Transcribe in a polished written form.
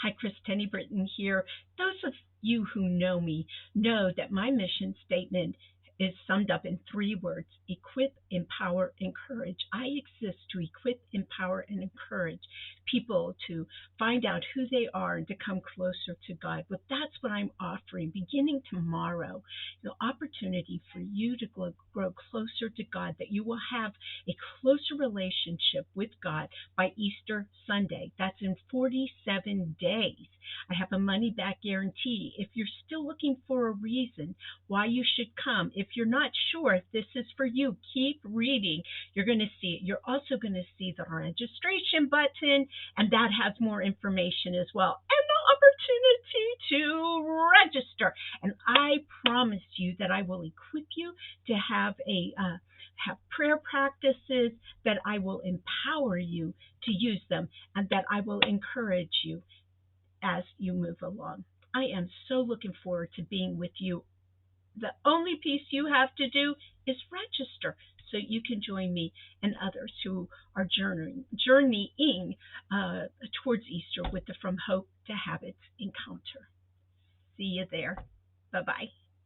Hi, Chris Tenny-Brittian here. Those of you who know me know that my mission statement is summed up in three words: equip, empower, encourage. I exist to equip, empower, and encourage people to find out who they are and to come closer to God. But that's what I'm offering beginning tomorrow. The opportunity for you to grow closer to God, that you will have a closer relationship with God by Easter Sunday. That's in 47 days. I have a money back guarantee. If you're still looking for a reason why you should come, if you're not sure if this is for you, keep reading. You're going to see it. You're also going to see the registration button, and that has more information as well, and the opportunity to register. And I promise you that I will equip you to have prayer practices, that I will empower you to use them, and that I will encourage you as you move along. I am so looking forward to being with you. The only piece you have to do is register so you can join me and others who are journeying towards Easter with the From Hope to Habits encounter. See you there. Bye bye.